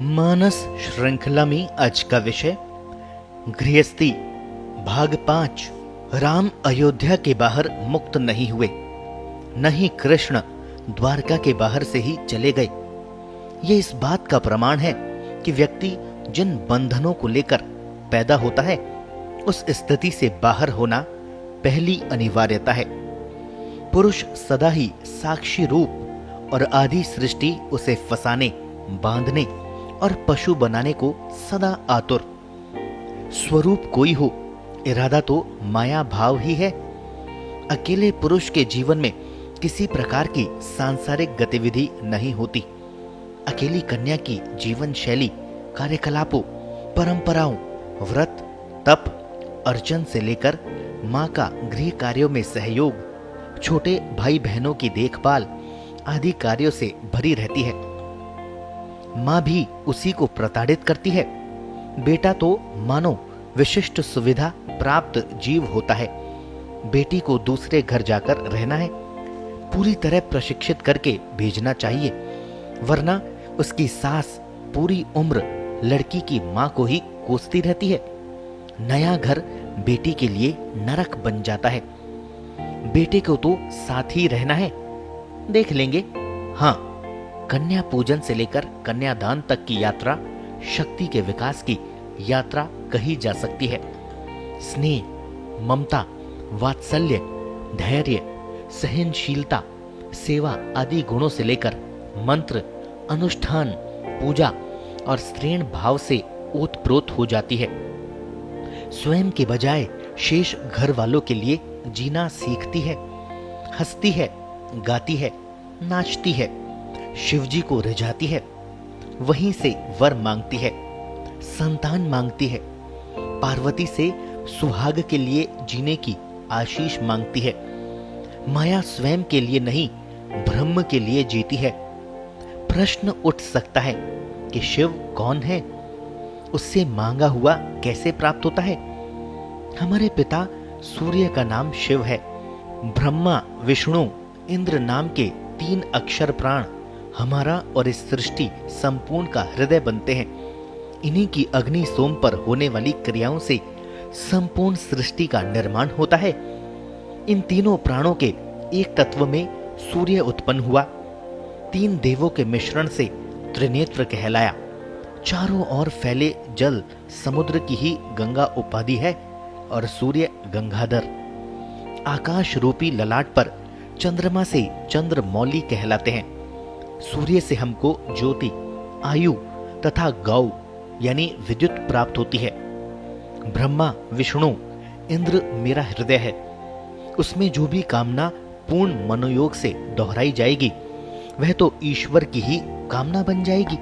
मानस श्रृंखला में आज का विषय गृहस्थी भाग 5। राम अयोध्या के बाहर मुक्त नहीं हुए, न ही कृष्ण द्वारका के बाहर से ही चले गए। ये इस बात का प्रमाण है कि व्यक्ति जिन बंधनों को लेकर पैदा होता है उस स्थिति से बाहर होना पहली अनिवार्यता है। पुरुष सदा ही साक्षी रूप और आदि सृष्टि उसे फंसाने, बांधने और पशु बनाने को सदा आतुर। स्वरूप कोई हो, इरादा तो माया भाव ही है। अकेले पुरुष के जीवन में किसी प्रकार की सांसारिक गतिविधि नहीं होती। अकेली कन्या की जीवन शैली, कार्यकलापों, परंपराओं, व्रत, तप, अर्चन से लेकर माँ का गृह कार्यों में सहयोग, छोटे भाई बहनों की देखभाल आदि कार्यों से भरी रहती है। माँ भी उसी को प्रताड़ित करती है। बेटा तो मानो विशिष्ट सुविधा प्राप्त जीव होता है। बेटी को दूसरे घर जाकर रहना है, पूरी तरह प्रशिक्षित करके भेजना चाहिए, वरना उसकी सास पूरी उम्र लड़की की माँ को ही कोसती रहती है। नया घर बेटी के लिए नरक बन जाता है। बेटे को तो साथ ही रहना है, देख लेंगे। हाँ, कन्या पूजन से लेकर कन्यादान तक की यात्रा शक्ति के विकास की यात्रा कही जा सकती है। स्नेह, ममता, वात्सल्य, धैर्य, सहनशीलता, सेवा आदि गुणों से लेकर मंत्र, अनुष्ठान, पूजा और स्त्रीण भाव से ओतप्रोत हो जाती है। स्वयं के बजाय शेष घर वालों के लिए जीना सीखती है। हंसती है, गाती है, नाचती है, शिवजी को रिझाती है, वहीं से वर मांगती है, संतान मांगती है, पार्वती से सुहाग के लिए जीने की आशीष मांगती है। माया स्वयं के लिए नहीं, ब्रह्म के लिए जीती है। प्रश्न उठ सकता है कि शिव कौन है? उससे मांगा हुआ कैसे प्राप्त होता है? हमारे पिता सूर्य का नाम शिव है। ब्रह्मा, विष्णु, इंद्र नाम के 3 अक्षर प्राण हमारा और इस सृष्टि संपूर्ण का हृदय बनते हैं। इन्हीं की अग्नि सोम पर होने वाली क्रियाओं से संपूर्ण सृष्टि का निर्माण होता है। इन तीनों प्राणों के एक तत्व में सूर्य उत्पन्न हुआ। 3 देवों के मिश्रण से त्रिनेत्र कहलाया। चारों ओर फैले जल समुद्र की ही गंगा उपाधि है और सूर्य गंगाधर। आकाश रूपी ललाट पर चंद्रमा से चंद्रमौली कहलाते हैं। सूर्य से हमको ज्योति, आयु तथा गौ यानी विद्युत प्राप्त होती है। ब्रह्मा, विष्णु, इंद्र मेरा हृदय है। उसमें जो भी कामना पूर्ण मनोयोग से दोहराई जाएगी वह तो ईश्वर की ही कामना बन जाएगी।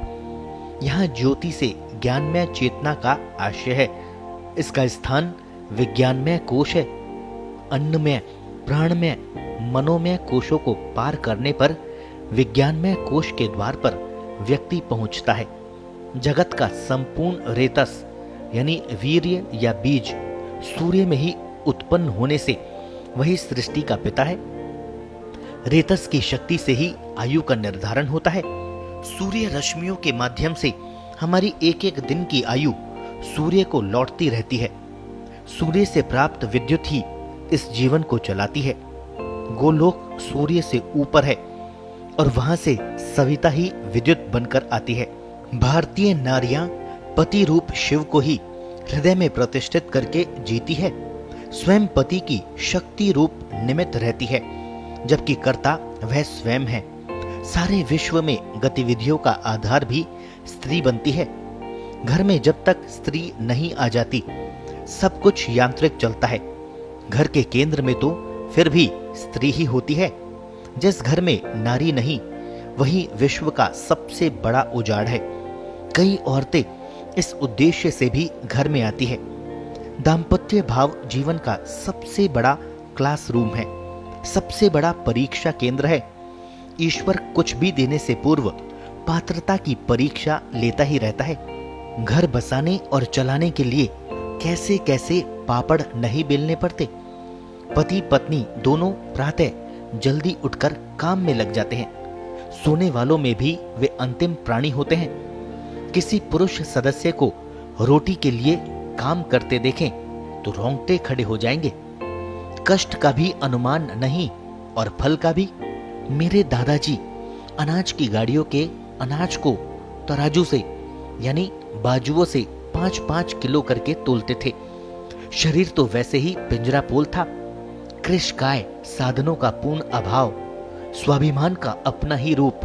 यहाँ ज्योति से ज्ञानमय चेतना का आशय है। इसका स्थान विज्ञानमय कोश है। अन्नमय, प्राणमय, मनोमय कोशों को पार करने पर विज्ञानमय कोश के द्वार पर व्यक्ति पहुंचता है। जगत का संपूर्ण रेतस यानी वीर्य या बीज सूर्य में ही उत्पन्न होने से वही सृष्टि का पिता है। रेतस की शक्ति से ही आयु का निर्धारण होता है। सूर्य रश्मियों के माध्यम से हमारी एक एक दिन की आयु सूर्य को लौटती रहती है। सूर्य से प्राप्त विद्युत ही इस जीवन को चलाती है। गोलोक सूर्य से ऊपर है और वहां से सविता ही विद्युत बनकर आती है। भारतीय नारियां पति रूप शिव को ही हृदय में प्रतिष्ठित करके जीती है। स्वयं पति की शक्ति रूप निमित्त रहती है, जबकि कर्ता वह स्वयं है। सारे विश्व में गतिविधियों का आधार भी स्त्री बनती है। घर में जब तक स्त्री नहीं आ जाती सब कुछ यांत्रिक चलता है। घर के केंद्र में तो फिर भी स्त्री ही होती है। जिस घर में नारी नहीं वही विश्व का सबसे बड़ा उजाड़ है। कई औरतें इस उद्देश्य से भी घर में आती है। दाम्पत्य भाव जीवन का सबसे बड़ा क्लासरूम है, सबसे बड़ा परीक्षा केंद्र है। ईश्वर कुछ भी देने से पूर्व पात्रता की परीक्षा लेता ही रहता है। घर बसाने और चलाने के लिए कैसे कैसे पापड़ नहीं बेलने पड़ते। पति पत्नी दोनों प्रातः जल्दी उठकर काम में लग जाते हैं। सोने वालों में भी वे अंतिम प्राणी होते हैं। किसी पुरुष सदस्य को रोटी के लिए काम करते देखें तो रोंगटे खड़े हो जाएंगे। कष्ट का भी अनुमान नहीं और फल का भी। मेरे दादाजी अनाज की गाड़ियों के अनाज को तराजू से यानी बाजुओं से 5-5 किलो करके तोलते थे। शरीर तो वैसे ही पिंजरापोल था। कृशकाय साधनों का पूर्ण अभाव, स्वाभिमान का अपना ही रूप।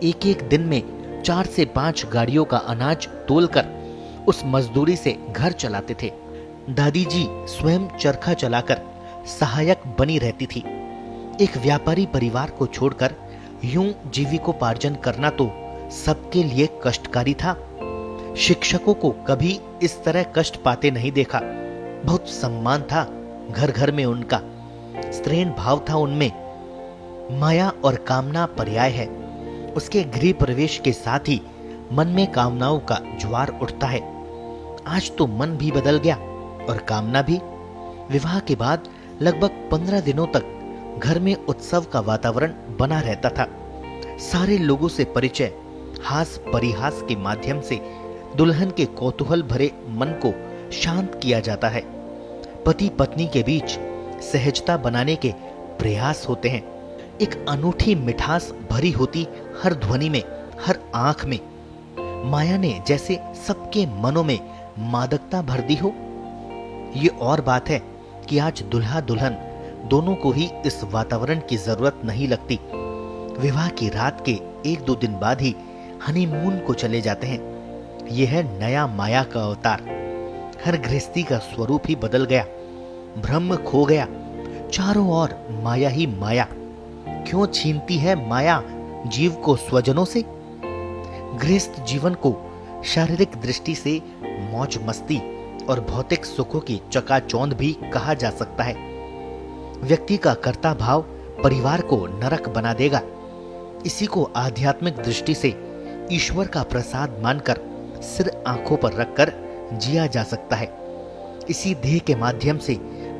एक एक दिन में 4 से 5 गाड़ियों का अनाज तोलकर उस मजदूरी से घर चलाते थे। दादी जी स्वयं चरखा चलाकर सहायक बनी रहती थी। एक व्यापारी परिवार को छोड़कर यूं जीविकोपार्जन करना तो सबके लिए कष्टकारी था। शिक्षकों को कभी इस तरह कष्ट पाते नहीं देखा। बहुत सम्मान था घर घर में उनका। स्त्रीण भाव था उनमें। माया और कामना पर्याय है। उसके गृह प्रवेश के साथ ही मन में कामनाओं का ज्वार उठता है। आज तो मन भी बदल गया और कामना भी। विवाह के बाद लगभग 15 दिनों तक घर में उत्सव का वातावरण बना रहता था। सारे लोगों से परिचय हास परिहास के माध्यम से दुल्हन के कौतूहल भरे मन को शांत किया जाता है। पति पत्नी के बीच सहजता बनाने के प्रयास होते हैं। एक अनूठी मिठास भरी होती हर ध्वनि में, हर आंख में। माया ने जैसे सबके मनों में मादकता भर दी हो। ये और बात है कि आज दुल्हा दुल्हन दोनों को ही इस वातावरण की जरूरत नहीं लगती। विवाह की रात के 1-2 दिन बाद ही हनीमून को चले जाते हैं। यह है नया माया का अवतार। हर गृहस्थी का स्वरूप ही बदल गया। ब्रह्म खो गया। चारों ओर माया ही माया। क्यों छीनती है माया जीव को स्वजनों से? गृहस्थ जीवन को शारीरिक दृष्टि से मौज मस्ती और भौतिक सुखों की चकाचौंध भी कहा जा सकता है। व्यक्ति का कर्ता भाव परिवार को नरक बना देगा। इसी को आध्यात्मिक दृष्टि से ईश्वर का प्रसाद मानकर सिर आंखों पर रखकर जिया जा सकता है। इसी देह के माध्यम से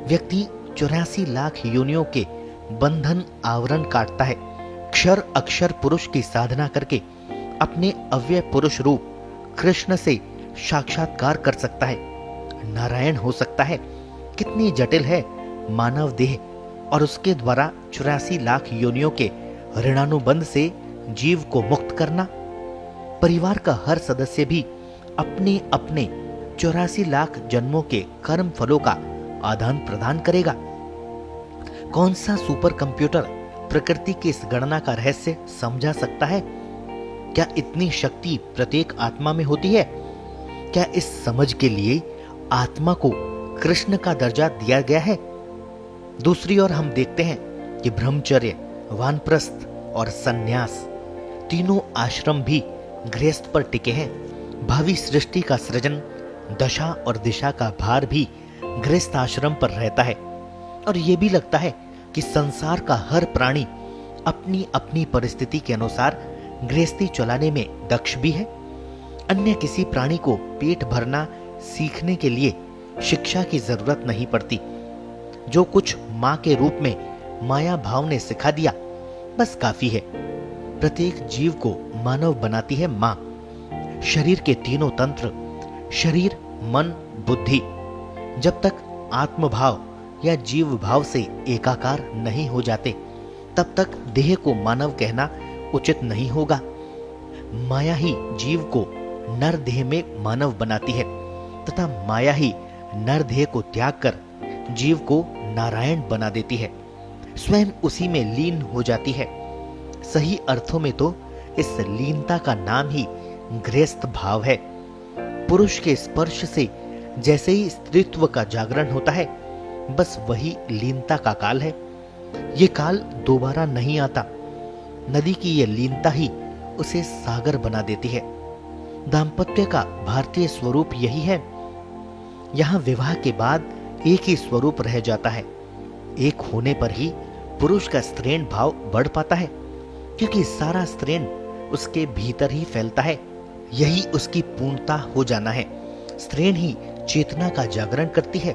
व्यक्ति 84 लाख योनियों के बंधन आवरण काटता है। क्षर अक्षर पुरुष की साधना करके अपने अव्यय पुरुष रूप कृष्ण से साक्षात्कार कर सकता है। नारायण हो सकता है। कितनी जटिल है मानव देह और उसके द्वारा 84 लाख योनियों के ऋणानुबंध से जीव को मुक्त करना। परिवार का हर सदस्य भी अपने अपने 84 लाख जन्मों के कर्म फलों का आदान प्रदान करेगा। कौन सा सुपर कंप्यूटर प्रकृति की इस गणना का रहस्य समझा सकता है? क्या इतनी शक्ति प्रत्येक आत्मा में होती है? क्या इस समझ के लिए आत्मा को कृष्ण का दर्जा दिया गया है? दूसरी ओर हम देखते हैं कि ब्रह्मचर्य, वानप्रस्थ और सन्यास तीनों आश्रम भी गृहस्थ पर टिके हैं। भावी सृष्टि का सृजन, दशा और दिशा का भार भी गृहस्थ आश्रम पर रहता है। और यह भी लगता है कि संसार का हर प्राणी अपनी अपनी परिस्थिति के अनुसार गृहस्थी चलाने में दक्ष भी है। अन्य किसी प्राणी को पेट भरना सीखने के लिए शिक्षा की जरूरत नहीं पड़ती। जो कुछ माँ के रूप में माया भाव ने सिखा दिया बस काफी है। प्रत्येक जीव को मानव बनाती है माँ। शरीर के तीनों तंत्र, शरीर, मन, बुद्धि, जब तक आत्मभाव या जीव भाव से एकाकार नहीं हो जाते तब तक देह को मानव कहना उचित नहीं होगा। माया ही जीव को नर देह में मानव बनाती है तथा माया ही नर देह को त्याग कर जीव को नारायण बना देती है, स्वयं उसी में लीन हो जाती है। सही अर्थों में तो इस लीनता का नाम ही गृहस्थ भाव है। पुरुष के स्पर्श से जैसे ही स्त्रीत्व का जागरण होता है बस वही लीनता का काल है। ये काल दोबारा नहीं आता। नदी की ये लीनता ही उसे सागर बना देती है। दाम्पत्य का भारतीय स्वरूप यही है। यहाँ विवाह के बाद एक ही स्वरूप रह जाता है। एक होने पर ही पुरुष का स्त्रीण भाव बढ़ पाता है, क्योंकि सारा स्त्रीण उसके भीतर ही फैलता है। यही उसकी पूर्णता हो जाना है। स्त्रीण ही चेतना का जागरण करती है,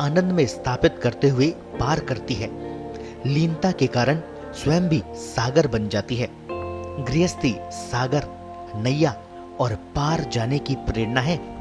आनंद में स्थापित करते हुए पार करती है। लीनता के कारण स्वयं भी सागर बन जाती है। गृहस्थी सागर, नैया और पार जाने की प्रेरणा है